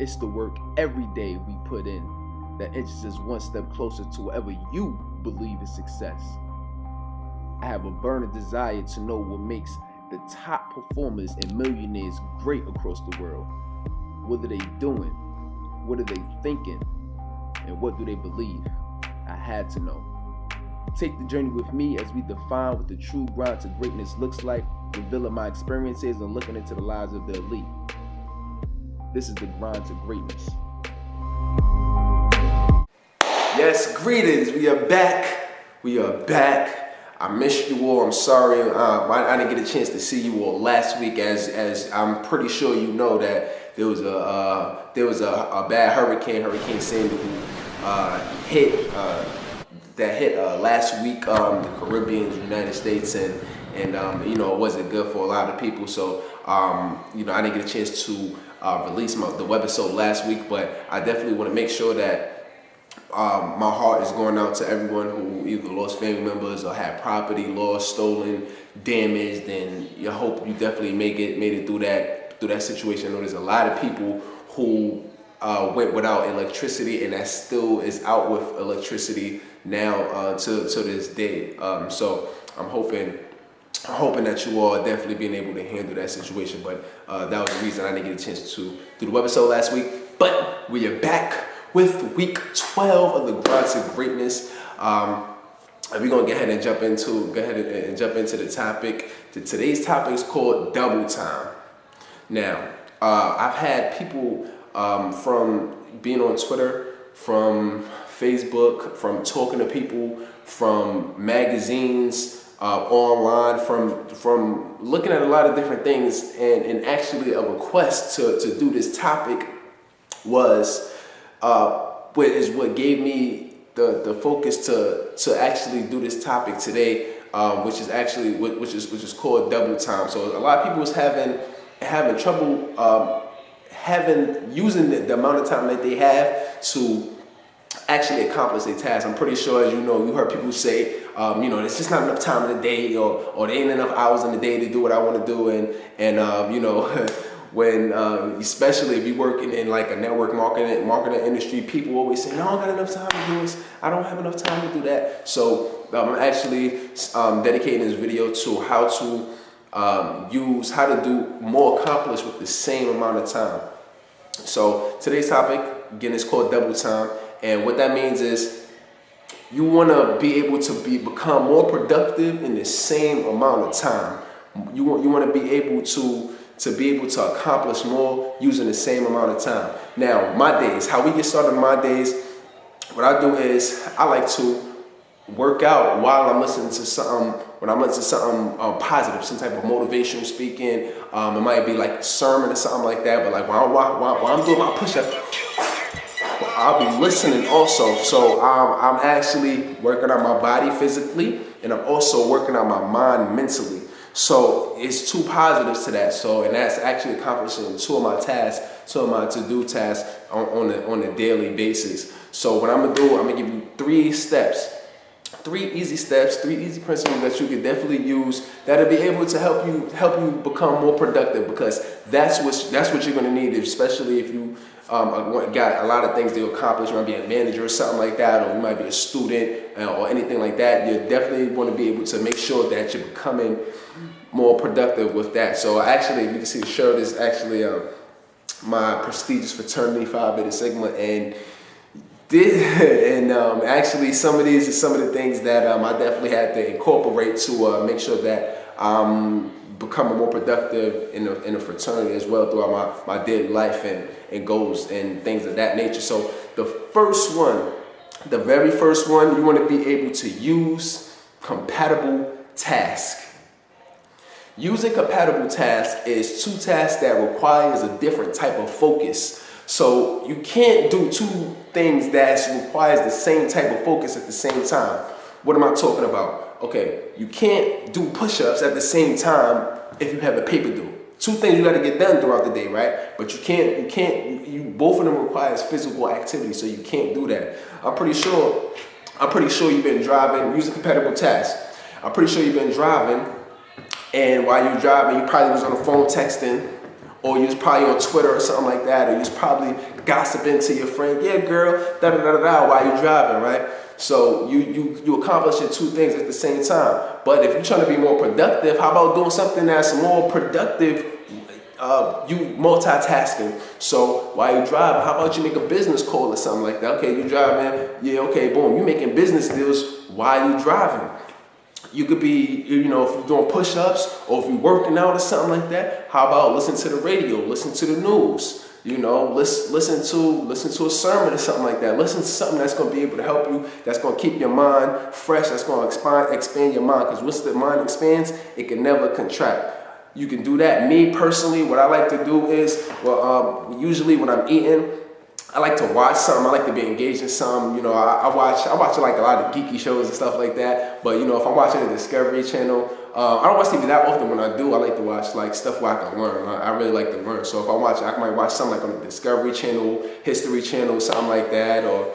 It's the work every day we put in that inches us one step closer to whatever you believe is success. I have a burning desire to know what makes the top performers and millionaires great across the world. What are they doing? What are they thinking? And what do they believe? I had to know. Take the journey with me as we define what the true grind to greatness looks like, revealing my experiences and looking into the lives of the elite. This is the grind to greatness. Yes, greetings. We are back. I missed you all. I'm sorry. I didn't get a chance to see you all last week, as I'm pretty sure you know that there was a bad Hurricane Sandy, who hit last week, the Caribbean, the United States, and it wasn't good for a lot of people. So I didn't get a chance to release the Webisode last week, but I definitely want to make sure that my heart is going out to everyone who either lost family members or had property lost, stolen, damaged, and I hope you definitely made it through that situation. I know there's a lot of people who went without electricity, and that still is out with electricity now to this day. So I'm hoping that you all are definitely being able to handle that situation. But that was the reason I didn't get a chance to do the webisode last week. But we are back with week 12 of the Grind to Greatness. We're gonna go ahead and jump into the topic. Today's topic is called double time. Now, I've had people from being on Twitter, from Facebook, from talking to people, from magazines, online, from looking at a lot of different things, and actually a request to do this topic was what gave me the focus to actually do this topic today, which is called double time. So a lot of people was having trouble using the amount of time that they have to actually accomplish a task. I'm pretty sure, as you know, you heard people say, there's just not enough time in the day, or there ain't enough hours in the day to do what I want to do, and when especially if you're working in like a network marketing industry, people always say, no, I don't got enough time to do this. I don't have enough time to do that. So I'm actually dedicating this video to how to do more accomplished with the same amount of time. So today's topic, again, is called double time. And what that means is you want to be able to become more productive in the same amount of time. You want to be able to accomplish more using the same amount of time. Now, my days, how we get started in my days, what I do is I like to work out while I'm listening to something. When I'm listening to something positive, some type of motivational speaking, it might be like a sermon or something like that. But like while I'm doing my push-up, I'll be listening also. So I'm actually working on my body physically, and I'm also working on my mind mentally. So it's two positives to that. And that's actually accomplishing two of my to-do tasks on a daily basis. So what I'm gonna do, I'm gonna give you three easy steps, three easy principles that you can definitely use that'll be able to help you become more productive, because that's what you're gonna need, especially if you got a lot of things to accomplish. You might be a manager or something like that, or you might be a student or anything like that. You definitely want to be able to make sure that you're becoming more productive with that. So actually, you can see the shirt is actually my prestigious fraternity, Phi Beta Sigma, and actually some of these are some of the things that I definitely had to incorporate to make sure that I'm becoming more productive in a fraternity as well throughout my daily life and goals and things of that nature. So the very first one, you want to be able to use compatible tasks. Using compatible tasks is two tasks that requires a different type of focus. So you can't do two things that requires the same type of focus at the same time. What am I talking about? Okay, you can't do push-ups at the same time if you have a paper due. Two things you got to get done throughout the day, right? But both of them requires physical activity, so you can't do that. I'm pretty sure you've been driving using compatible tasks. And while you're driving, you probably was on the phone texting or you was probably on Twitter or something like that, or you was probably gossiping to your friend, yeah girl, da da da da da, while you driving, right? So you accomplishing two things at the same time. But if you're trying to be more productive, how about doing something that's more productive? You multitasking. So while you driving, how about you make a business call or something like that? Okay, you driving, yeah, okay, boom, you making business deals while you driving. You could be, if you're doing push-ups or if you're working out or something like that, how about listen to the radio, listen to the news, listen to a sermon or something like that. Listen to something that's going to be able to help you, that's going to keep your mind fresh, that's going to expand your mind, because once the mind expands, it can never contract. You can do that. Me personally, what I like to do is, usually when I'm eating, I like to watch something. I like to be engaged in something. I watch like a lot of geeky shows and stuff like that. But if I'm watching the Discovery Channel, I don't watch TV that often. When I do, I like to watch like stuff where I can learn. I really like to learn. So if I might watch something like on the Discovery Channel, History Channel, something like that, or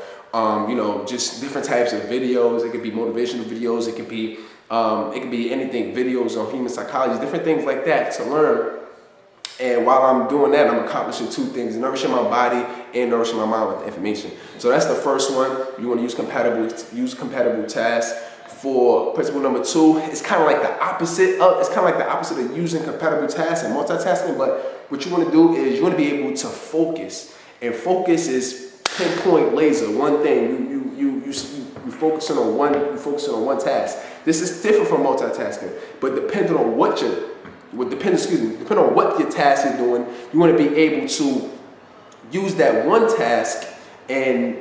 just different types of videos. It could be motivational videos. It could be anything, videos on human psychology, different things like that to learn. And while I'm doing that, I'm accomplishing two things: nourishing my body and nourishing my mind with the information. So that's the first one. You want to use compatible tasks. For principle number two, it's kind of like the opposite of using compatible tasks and multitasking. But what you want to do is you want to be able to focus, and focus is pinpoint laser. One thing you focusing on one task. This is different from multitasking, but depending on what your task is doing, you want to be able to use that one task and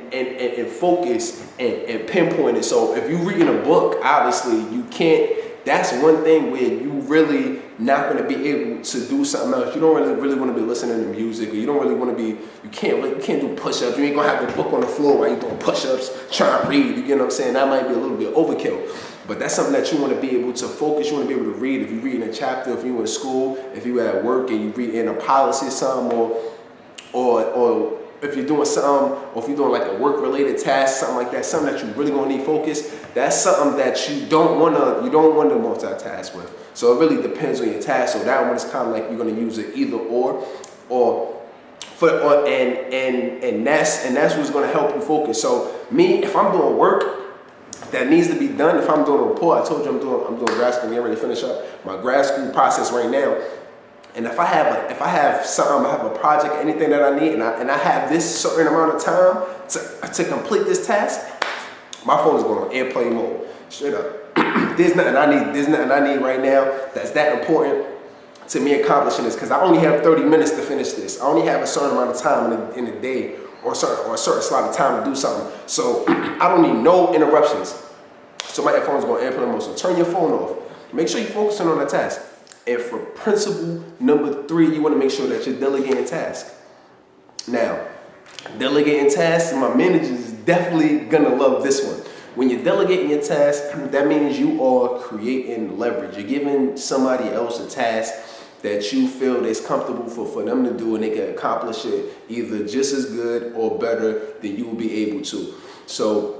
focus and pinpoint it. So if you're reading a book, obviously you can't. That's one thing where you really not going to be able to do something else. You don't really want to be listening to music, or you don't really want to be. You can't do push-ups. You ain't gonna have the book on the floor while you're doing push-ups, trying to read. You get what I'm saying? That might be a little bit overkill. But that's something that you want to be able to focus. You want to be able to read. If you're reading a chapter, if you're in school, if you're at work and you read in a policy or something, or if you're doing something, or if you're doing like a work-related task, something like that, something that you really gonna need focus. That's something that you don't want to multitask with. So it really depends on your task. So that one is kind of like you're gonna use it either or and that's what's gonna help you focus. So me, if I'm doing work that needs to be done, if I'm doing a report, I told you I'm doing grad school, getting ready to finish up my grad school process right now. And if I have something, I have a project, anything that I need, and I have this certain amount of time to complete this task, my phone is going on airplane mode. Straight up. There's nothing I need right now that's that important to me accomplishing this, because I only have 30 minutes to finish this. I only have a certain amount of time in a day, or a certain slot of time to do something. So I don't need no interruptions. So my phone's going airplane mode. So turn your phone off. Make sure you're focusing on the task. And for principle number 3, you want to make sure that you're delegating tasks. Now, delegating tasks, my manager is definitely gonna love this one. When you're delegating your task, that means you are creating leverage. You're giving somebody else a task that you feel is comfortable for them to do, and they can accomplish it either just as good or better than you will be able to. So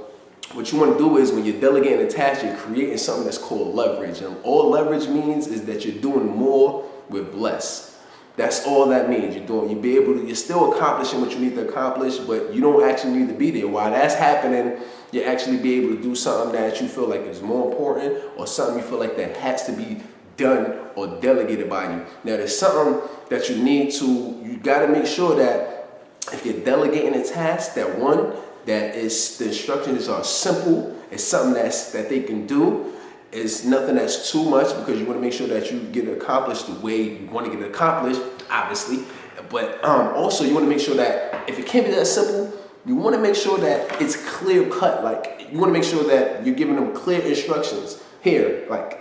what you want to do is, when you're delegating a task, you're creating something that's called leverage. And all leverage means is that you're doing more with less. That's all that means. You're still accomplishing what you need to accomplish, but you don't actually need to be there. While that's happening, you actually be able to do something that you feel like is more important, or something you feel like that has to be done or delegated by you. Now, there's something that you got to make sure that if you're delegating a task, that is, the instructions are simple. It's something that they can do. It's nothing that's too much, because you want to make sure that you get it accomplished the way you want to get it accomplished, obviously. But also, you want to make sure that if it can't be that simple, you want to make sure that it's clear cut. Like, you want to make sure that you're giving them clear instructions. Here, like,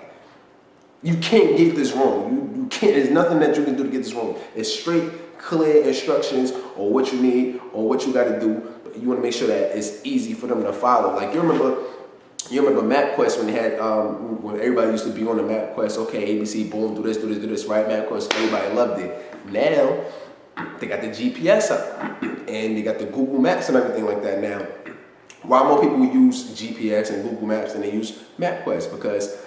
you can't get this wrong. You can't. There's nothing that you can do to get this wrong. It's straight, clear instructions on what you need or what you got to do. But you want to make sure that it's easy for them to follow. Like, you remember MapQuest when they had when everybody used to be on the MapQuest. Okay, ABC, boom, do this, right? MapQuest, everybody loved it. Now they got the GPS up, and they got the Google Maps and everything like that. Now, why more people use GPS and Google Maps than they use MapQuest? Because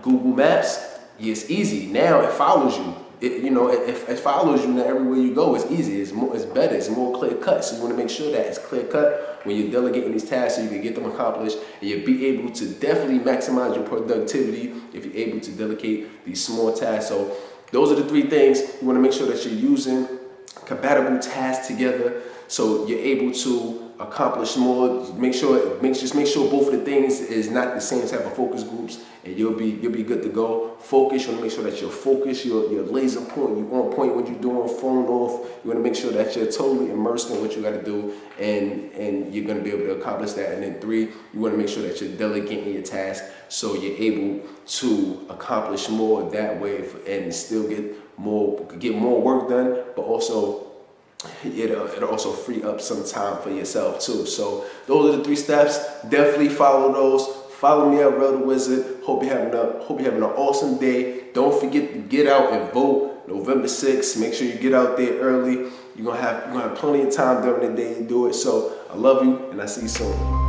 Google Maps, it's easy. Now it follows you. it follows you everywhere you go. It's easy. It's better. It's more clear cut. So you want to make sure that it's clear cut when you're delegating these tasks, so you can get them accomplished, and you'll be able to definitely maximize your productivity if you're able to delegate these small tasks. So those are the 3 things. You want to make sure that you're using compatible tasks together, so you're able to accomplish more. Just make sure both of the things is not the same type of focus groups, and you'll be good to go. Focus. You want to make sure that you're focused, you're laser point, you're on point when you're doing phone off. You want to make sure that you're totally immersed in what you got to do, and you're going to be able to accomplish that. And then 3, you want to make sure that you're delegating your task, so you're able to accomplish more that way and still get more work done, but also it'll also free up some time for yourself too. So those are the 3 steps. Definitely follow those. Follow me at Rel the Wizard. Hope you're having an awesome day. Don't forget to get out and vote November 6th. Make sure you get out there early. You're gonna have plenty of time during the day to do it. So I love you, and I see you soon.